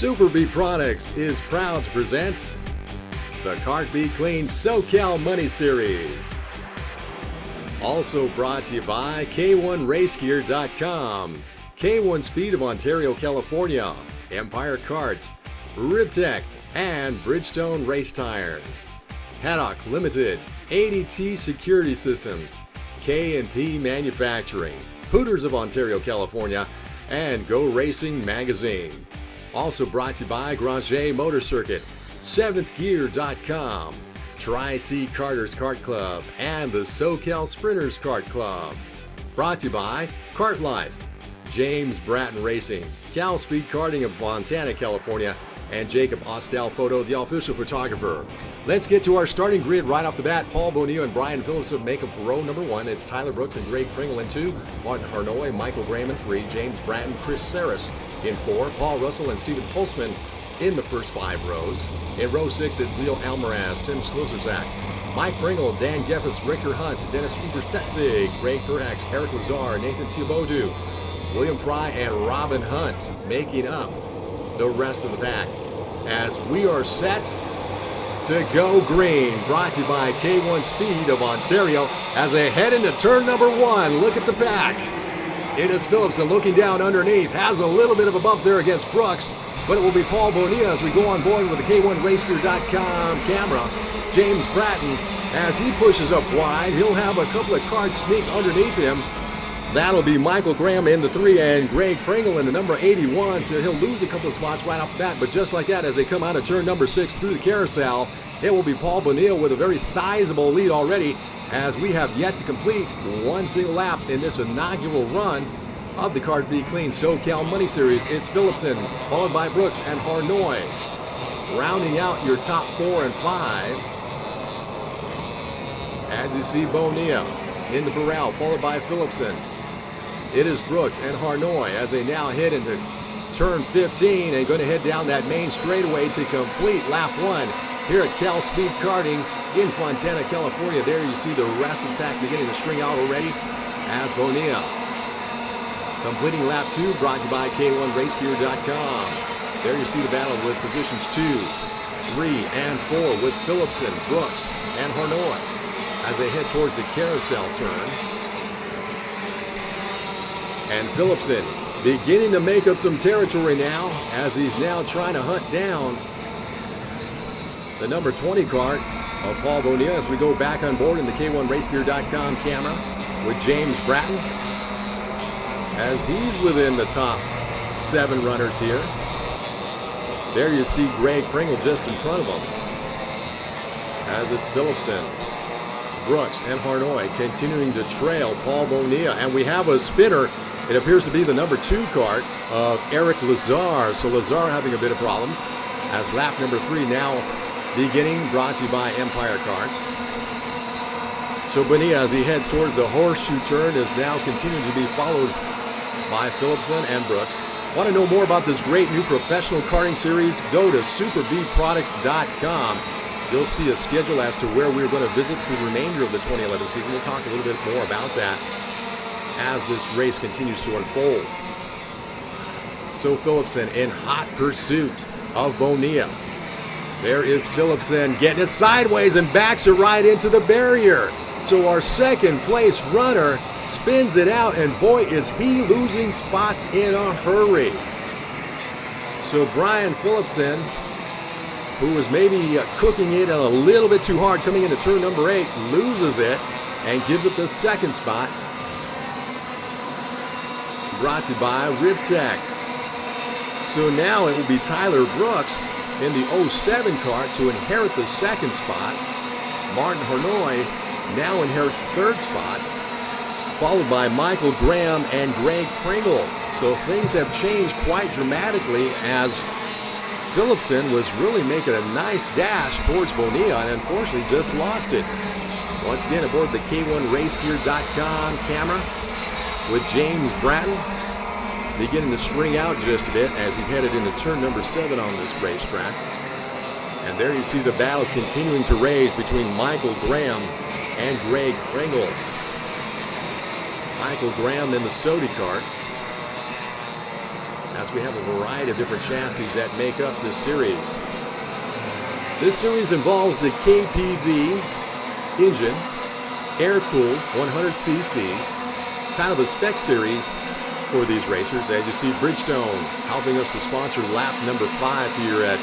Super B Products is proud to present the Kart Be Clean SoCal Money Series. Also brought to you by K1RaceGear.com, K1 Speed of Ontario, California, Empire Karts, Ribtect, and Bridgestone Race Tires. Haddock Limited, ADT Security Systems, K&P Manufacturing, Hooters of Ontario, California, and Go Racing Magazine. Also brought to you by Granger Motor Circuit, 7thgear.com, Tri-C Karters Kart Club, and the SoCal Sprinters Kart Club. Brought to you by Kart Life, James Bratton Racing, Cal Speed Karting of Fontana, California, and Jacob Ostel Photo, the official photographer. Let's get to our starting grid right off the bat. Paul Bonilla and Brian Phillipson make up row number 1. It's Tyler Brooks and Greg Pringle in 2, Martin Harnoy, Michael Graham in 3, James Bratton, Chris Saris in 4, Paul Russell and Stephen Holtzman in the first 5 rows. In row 6, it's Leo Almaraz, Tim Slozrzak, Mike Pringle, Dan Geffes, Ricker Hunt, Dennis Ubersetzig, Ray Kurax, Eric Lazar, Nathan Thibodeau, William Fry, and Robin Hunt making up the rest of the pack as we are set to go green. Brought to you by K1 Speed of Ontario as they head into turn number 1. Look at the pack. It is Phillipson looking down underneath, has a little bit of a bump there against Brooks, but it will be Paul Bonilla as we go on board with the K1RaceGear.com camera. James Bratton, as he pushes up wide, he'll have a couple of carts sneak underneath him. That'll be Michael Graham in the 3 and Greg Pringle in the number 81, so he'll lose a couple of spots right off the bat. But just like that, as they come out of turn number 6 through the carousel, it will be Paul Bonilla with a very sizable lead already, as we have yet to complete one single lap in this inaugural run of the Kart Be Clean SoCal Money Series. It's Phillipson, followed by Brooks and Harnoy. Rounding out your top 4 and 5, as you see Bonilla in the Burrell, followed by Phillipson. It is Brooks and Harnoy as they now head into turn 15 and going to head down that main straightaway to complete lap 1 here at Cal Speed Karting in Fontana, California. There you see the rest of the pack beginning to string out already as Bonilla completing lap 2, brought to you by K1RaceGear.com. There you see the battle with positions 2, 3, and 4 with Phillipson, Brooks, and Harnoy as they head towards the carousel turn. And Phillipson beginning to make up some territory now as he's now trying to hunt down the number 20 kart of Paul Bonilla as we go back on board in the K1RaceGear.com camera with James Bratton as he's within the top 7 runners here. There you see Greg Pringle just in front of him as it's Phillipson, Brooks, and Harnoy continuing to trail Paul Bonilla. And we have a spinner. It appears to be the number 2 kart of Eric Lazar. So Lazar having a bit of problems as lap number 3 now beginning, brought to you by Empire Karts. So Bonilla, as he heads towards the horseshoe turn, is now continuing to be followed by Phillipson and Brooks. Want to know more about this great new professional karting series? Go to superbproducts.com. You'll see a schedule as to where we're going to visit through the remainder of the 2011 season. We'll talk a little bit more about that as this race continues to unfold. So Phillipson in hot pursuit of Bonilla. There is Phillipson getting it sideways and backs it right into the barrier. So our second place runner spins it out, and boy is he losing spots in a hurry. So Brian Phillipson, who was maybe cooking it a little bit too hard coming into turn number 8, loses it and gives up the second spot. Brought to you by Ribtect. So now it will be Tyler Brooks in the 07 kart to inherit the second spot. Martin Harnoy now inherits the third spot, followed by Michael Graham and Greg Pringle. So things have changed quite dramatically as Phillipson was really making a nice dash towards Bonilla and unfortunately just lost it. Once again aboard the K1RaceGear.com camera with James Bratton beginning to string out just a bit as he's headed into turn number 7 on this racetrack. And there you see the battle continuing to rage between Michael Graham and Greg Pringle. Michael Graham in the Sody kart as we have a variety of different chassis that make up this series. This series involves the KPV engine, air-cooled 100 cc's, kind of a spec series for these racers. As you see, Bridgestone helping us to sponsor lap number 5 here at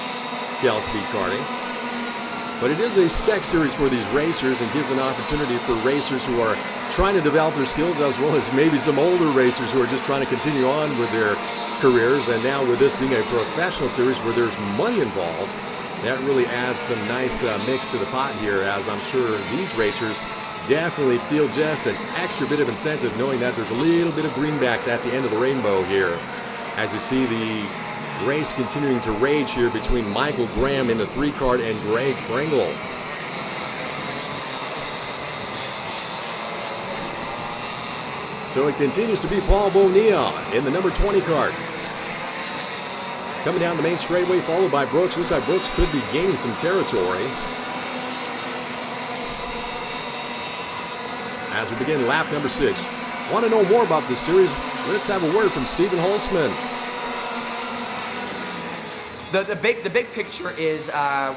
Cal Speed Karting. But it is a spec series for these racers and gives an opportunity for racers who are trying to develop their skills, as well as maybe some older racers who are just trying to continue on with their careers. And now with this being a professional series where there's money involved, that really adds some nice mix to the pot here, as I'm sure these racers definitely feel just an extra bit of incentive knowing that there's a little bit of greenbacks at the end of the rainbow here. As you see the race continuing to rage here between Michael Graham in the 3-kart and Greg Pringle. So it continues to be Paul Bonilla in the number 20 kart. Coming down the main straightaway, followed by Brooks. Looks like Brooks could be gaining some territory. As we begin lap number 6. Want to know more about this series? Let's have a word from Stephen Holtzman. The big picture is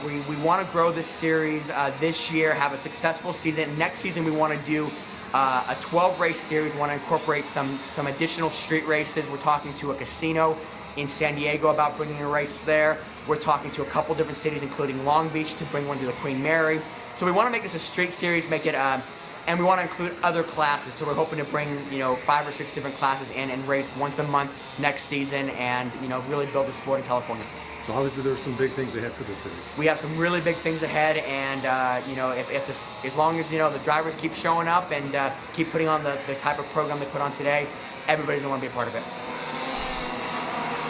we want to grow this series this year, have a successful season. Next season we want to do a 12-race series. We want to incorporate some additional street races. We're talking to a casino in San Diego about bringing a race there. We're talking to a couple different cities, including Long Beach, to bring one to the Queen Mary. So we want to make this a street series, make it, and we want to include other classes. So we're hoping to bring 5 or 6 different classes in and race once a month next season, and really build the sport in California. So obviously there's some big things ahead for this series. We have some really big things ahead, and as long as the drivers keep showing up and keep putting on the type of program they put on today, everybody's gonna want to be a part of it.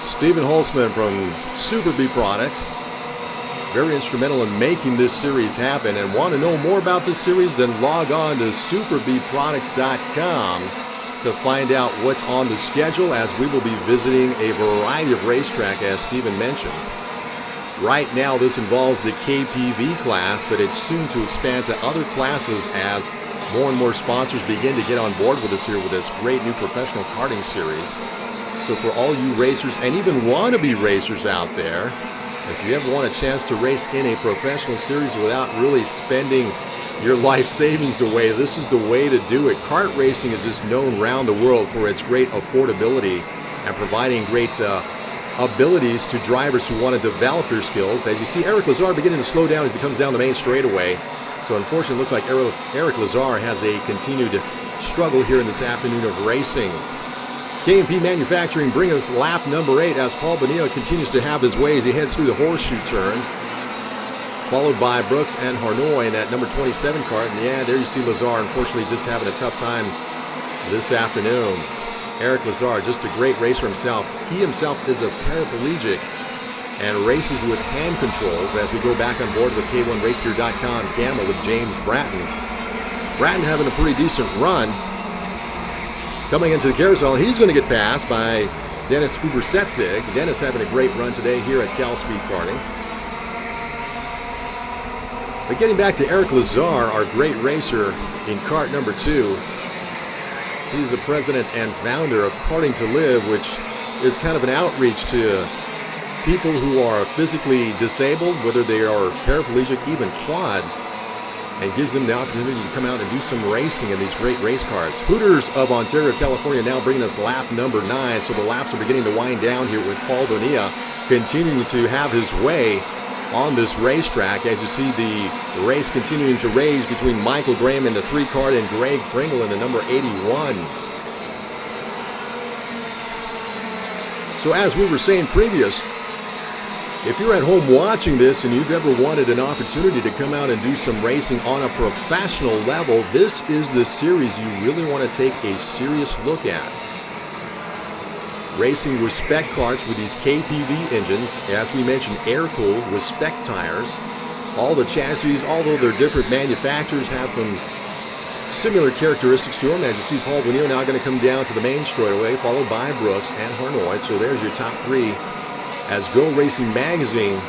Stephen Holtzman from Super B Products, very instrumental in making this series happen. And want to know more about this series? Then log on to superbproducts.com to find out what's on the schedule, as we will be visiting a variety of racetrack, as Stephen mentioned. Right now this involves the KPV class, but it's soon to expand to other classes as more and more sponsors begin to get on board with us here with this great new professional karting series. So for all you racers and even wannabe racers out there, if you ever want a chance to race in a professional series without really spending your life savings away, this is the way to do it. Kart racing is just known around the world for its great affordability and providing great abilities to drivers who want to develop their skills. As you see, Eric Lazar beginning to slow down as he comes down the main straightaway. So unfortunately, it looks like Eric Lazar has a continued struggle here in this afternoon of racing. K&P Manufacturing bring us lap number 8 as Paul Bonilla continues to have his way as he heads through the horseshoe turn, followed by Brooks and Harnoy in that number 27 kart. And yeah, there you see Lazar, unfortunately just having a tough time this afternoon. Eric Lazar, just a great racer himself. He himself is a paraplegic and races with hand controls, as we go back on board with K1RaceGear.com camera with James Bratton. Bratton having a pretty decent run. Coming into the carousel, he's going to get passed by Dennis Ubersetzig. Dennis having a great run today here at Cal Speed Karting. But getting back to Eric Lazar, our great racer in kart number 2. He's the president and founder of Karting to Live, which is kind of an outreach to people who are physically disabled, whether they are paraplegic, even quads, and gives them the opportunity to come out and do some racing in these great race cars. Hooters of Ontario, California now bringing us lap number 9, so the laps are beginning to wind down here with Paul Bonilla continuing to have his way on this racetrack. As you see the race continuing to rage between Michael Graham in the 3-kart and Greg Pringle in the number 81. So as we were saying previous, if you're at home watching this and you've ever wanted an opportunity to come out and do some racing on a professional level, this is the series you really want to take a serious look at. Racing with spec karts with these KPV engines, as we mentioned, air-cooled with spec tires. All the chassis, although they're different manufacturers, have some similar characteristics to them. As you see, Paul Bonilla now going to come down to the main straightaway, followed by Brooks and Harnoy. So there's your top 3 as Go Racing Magazine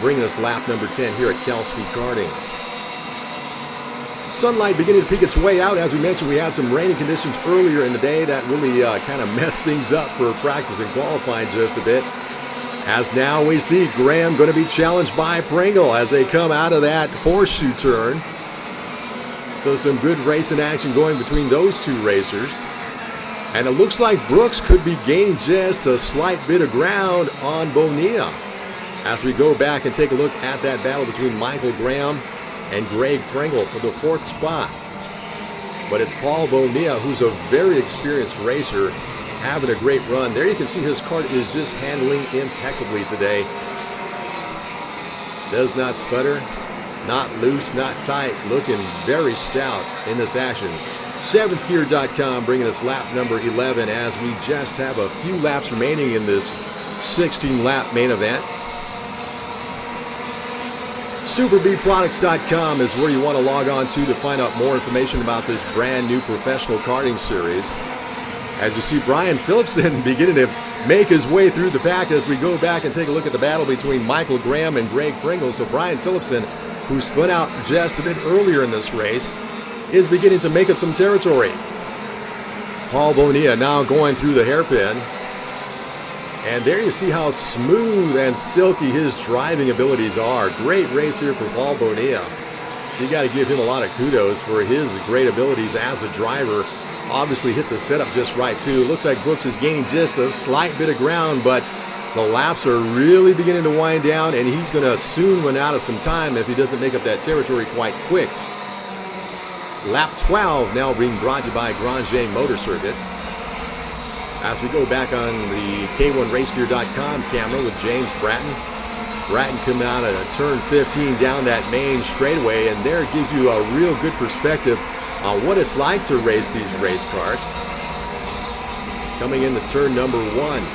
bringing us lap number 10 here at Cal Speed Karting. Sunlight beginning to peek its way out. As we mentioned, we had some rainy conditions earlier in the day that really kind of messed things up for practice and qualifying just a bit. As now we see Graham going to be challenged by Pringle as they come out of that horseshoe turn. So some good racing action going between those two racers. And it looks like Brooks could be gaining just a slight bit of ground on Bonilla. As we go back and take a look at that battle between Michael Graham and Greg Pringle for the 4th spot. But it's Paul Bonilla, who's a very experienced racer, having a great run. There you can see his kart is just handling impeccably today. Does not sputter, not loose, not tight, looking very stout in this action. 7thgear.com bringing us lap number 11 as we just have a few laps remaining in this 16-lap main event. SuperBeatProducts.com is where you want to log on to find out more information about this brand new professional karting series. As you see Brian Phillipson beginning to make his way through the pack as we go back and take a look at the battle between Michael Graham and Greg Pringle. So Brian Phillipson, who spun out just a bit earlier in this race, is beginning to make up some territory. Paul Bonilla now going through the hairpin. And there you see how smooth and silky his driving abilities are. Great race here for Paul Bonilla. So you got to give him a lot of kudos for his great abilities as a driver. Obviously hit the setup just right too. Looks like Brooks is gaining just a slight bit of ground, but the laps are really beginning to wind down, and he's going to soon run out of some time if he doesn't make up that territory quite quick. Lap 12 now being brought to you by Granger Motor Circuit. As we go back on the K1RaceGear.com camera with James Bratton. Bratton coming out of turn 15 down that main straightaway, and there it gives you a real good perspective on what it's like to race these race karts. Coming into turn number 1.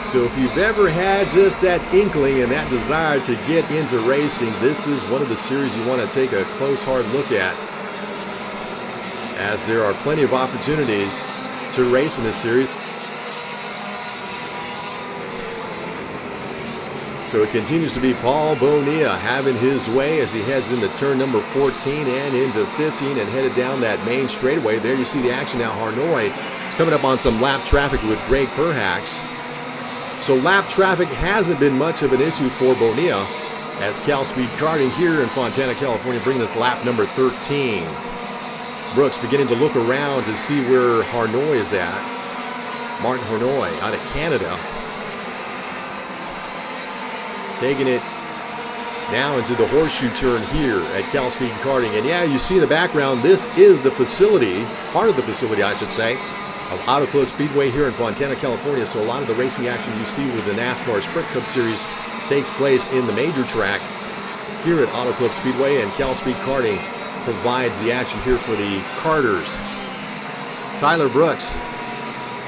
So if you've ever had just that inkling and that desire to get into racing, this is one of the series you want to take a close, hard look at, as there are plenty of opportunities to race in this series. So it continues to be Paul Bonilla having his way as he heads into turn number 14 and into 15 and headed down that main straightaway. There you see the action now. Harnoy is coming up on some lap traffic with Greg Perhax. So lap traffic hasn't been much of an issue for Bonilla as Cal Speed Karting here in Fontana, California, bringing us lap number 13. Brooks beginning to look around to see where Harnoy is at. Martin Harnoy out of Canada. Taking it now into the horseshoe turn here at Cal Speed Karting. And yeah, you see in the background, this is the facility, part of the facility, I should say, of Auto Club Speedway here in Fontana, California. So a lot of the racing action you see with the NASCAR Sprint Cup Series takes place in the major track here at Auto Club Speedway, and Cal Speed Karting provides the action here for the karters. Tyler Brooks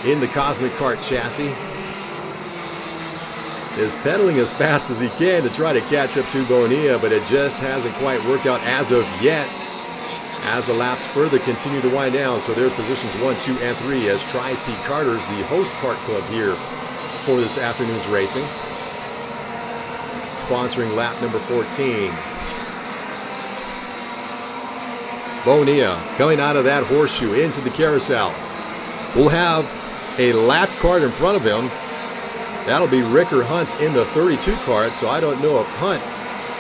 in the Cosmic Kart chassis is pedaling as fast as he can to try to catch up to Bonilla, but it just hasn't quite worked out as of yet as the laps further continue to wind down. So there's positions 1, 2, and 3 as Tri-C Karters, the host kart club here for this afternoon's racing, sponsoring lap number 14. Bonilla coming out of that horseshoe into the carousel. We'll have a lap kart in front of him. That'll be Ricker Hunt in the 32 kart, so I don't know if Hunt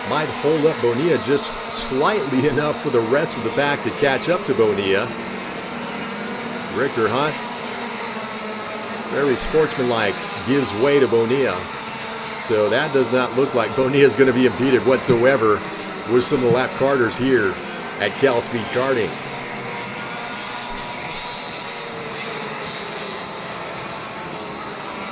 might hold up Bonilla just slightly enough for the rest of the pack to catch up to Bonilla. Ricker Hunt, very sportsmanlike, gives way to Bonilla. So that does not look like Bonilla is going to be impeded whatsoever with some of the lap karters here at Cal Speed Karting.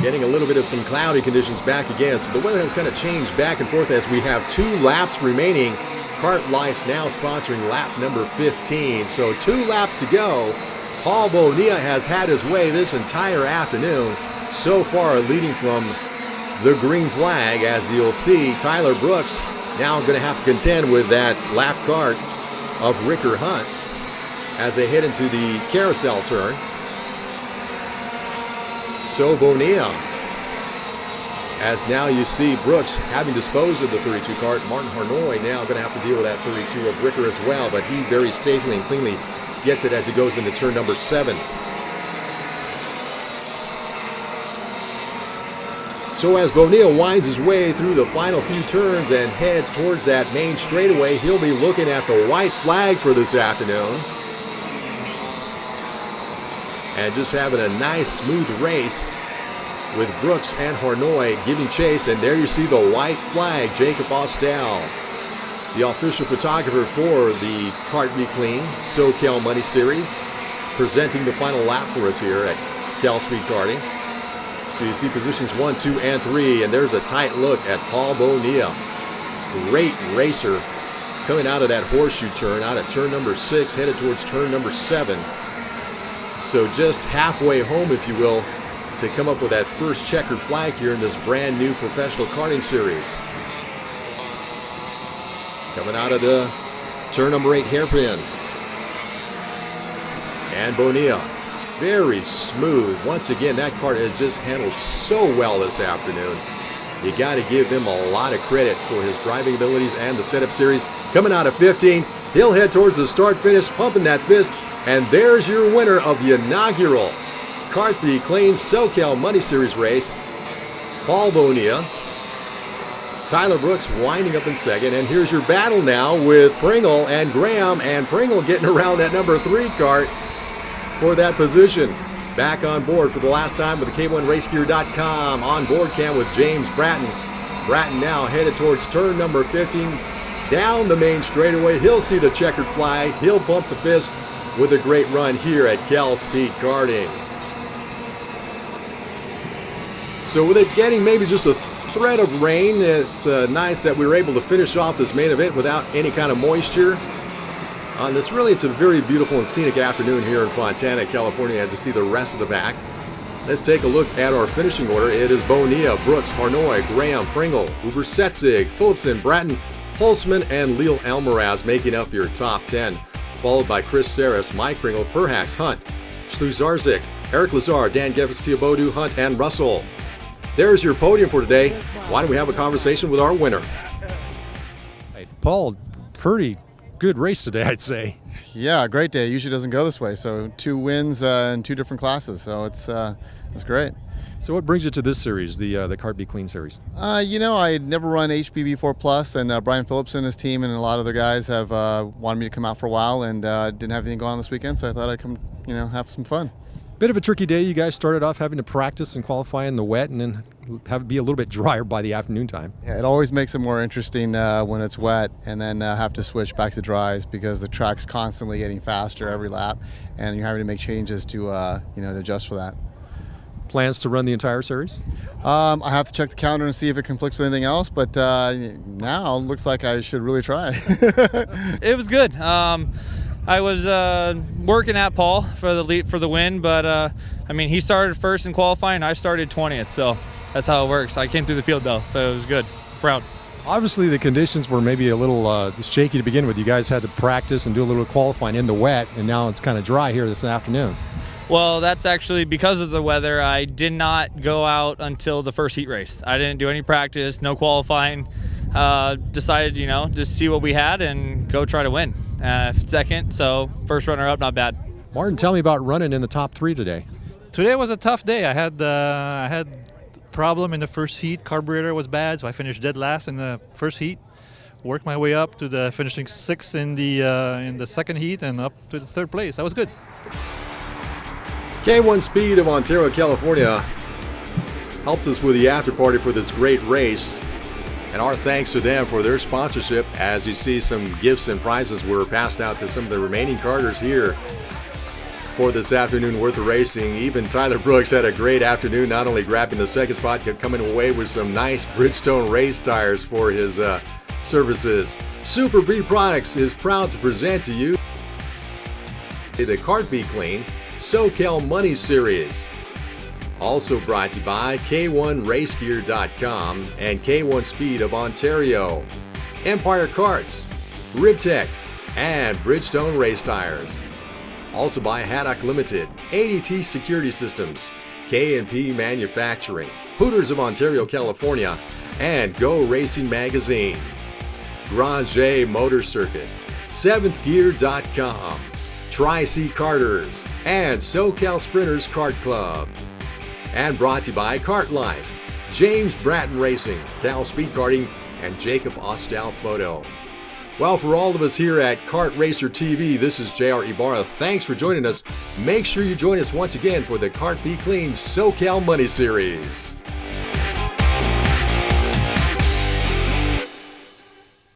Getting a little bit of some cloudy conditions back again, so the weather has kind of changed back and forth as we have 2 laps remaining. Kart Life now sponsoring lap number 15, so 2 laps to go. Paul Bonilla has had his way this entire afternoon, so far leading from the green flag. As you'll see, Tyler Brooks now going to have to contend with that lap kart of Ricker Hunt as they head into the carousel turn. So Bonilla As now you see Brooks having disposed of the 32 kart. Martin Harnoy now going to have to deal with that 32 of Ricker as well, but he very safely and cleanly gets it as he goes into turn number 7. So as Bonilla winds his way through the final few turns and heads towards that main straightaway, he'll be looking at the white flag for this afternoon. And just having a nice smooth race with Brooks and Harnoy giving chase. And there you see the white flag, Jacob Ostel, the official photographer for the Kart Be Kleen SoCal Money Series, presenting the final lap for us here at Cal Speed Karting. So you see positions 1, 2, and 3, and there's a tight look at Paul Bonilla. Great racer coming out of that horseshoe turn, out at turn number 6, headed towards turn number 7. So just halfway home, if you will, to come up with that first checkered flag here in this brand new professional karting series. Coming out of the turn number 8 hairpin. And Bonilla, very smooth. Once again, that kart has just handled so well this afternoon. You got to give them a lot of credit for his driving abilities and the setup series. Coming out of 15, he'll head towards the start finish, pumping that fist. And there's your winner of the inaugural Kart Be Kleen SoCal Money Series race, Paul Bonilla. Tyler Brooks winding up in second, and here's your battle now with Pringle and Graham, and Pringle getting around that number 3 kart for that position. Back on board for the last time with the K1RaceGear.com on board cam with James Bratton. Bratton now headed towards turn number 15, down the main straightaway. He'll see the checkered flag. He'll bump the fist with a great run here at Cal Speed Karting. So with it getting maybe just a thread of rain, it's nice that we were able to finish off this main event without any kind of moisture. On this, really, it's a very beautiful and scenic afternoon here in Fontana, California, as you see the rest of the back. Let's take a look at our finishing order. It is Bonilla, Brooks, Harnoy, Graham, Pringle, Uber Setzig, Phillipson, Bratton, Holzman, and Leal Almaraz making up your top 10. Followed by Chris Saris, Mike Pringle, Perhax, Hunt, Schluzarzik, Eric Lazar, Dan Geffes, Teobodu, Hunt, and Russell. There's your podium for today. Why don't we have a conversation with our winner? Hey, Paul, pretty good race today, I'd say. Yeah, great day. Usually doesn't go this way. So 2 wins in 2 different classes. So it's great. So what brings you to this series, the Kart Be Kleen series? You know, I had never run HPV4 Plus, and Brian Phillips and his team and a lot of other guys have wanted me to come out for a while, and didn't have anything going on this weekend, so I thought I'd come, have some fun. Bit of a tricky day. You guys started off having to practice and qualify in the wet, and then have it be a little bit drier by the afternoon time. Yeah, it always makes it more interesting when it's wet, and then have to switch back to dries because the track's constantly getting faster every lap, and you're having to make changes to to adjust for that. Plans to run the entire series? I have to check the calendar and see if it conflicts with anything else, but now it looks like I should really try. It was good. I was working at Paul for the win, but he started first in qualifying. I started 20th, so that's how it works. I came through the field though, so it was good. Proud. Obviously, the conditions were maybe a little shaky to begin with. You guys had to practice and do a little qualifying in the wet, and now it's kind of dry here this afternoon. Well, that's actually because of the weather. I did not go out until the first heat race. I didn't do any practice, no qualifying. Decided, just see what we had and go try to win. Second, so first runner-up, not bad. Martin, tell me about running in the top 3 today. Today was a tough day. I had problem in the first heat. Carburetor was bad, so I finished dead last in the first heat. Worked my way up to the finishing 6th in the second heat and up to the 3rd place. That was good. K1 Speed of Ontario, California helped us with the after party for this great race. And our thanks to them for their sponsorship. As you see, some gifts and prizes were passed out to some of the remaining karters here for this afternoon worth of racing. Even Tyler Brooks had a great afternoon, not only grabbing the second spot, but coming away with some nice Bridgestone race tires for his services. Super B Products is proud to present to you the Kart Be Kleen SoCal Money Series. Also brought to you by K1RaceGear.com and K1 Speed of Ontario, Empire Karts, Ribtech, and Bridgestone Race Tires. Also by Haddock Limited, ADT Security Systems, K&P Manufacturing, Hooters of Ontario, California, and Go Racing Magazine. Granger Motor Circuit, SeventhGear.com, Tri-C Karters, and SoCal Sprinters Kart Club. And brought to you by Kart Life, James Bratton Racing, Cal Speed Karting, and Jacob Ostal Photo. Well, for all of us here at Kart Racer TV, this is JR Ibarra. Thanks for joining us. Make sure you join us once again for the Kart Be Clean SoCal Money Series.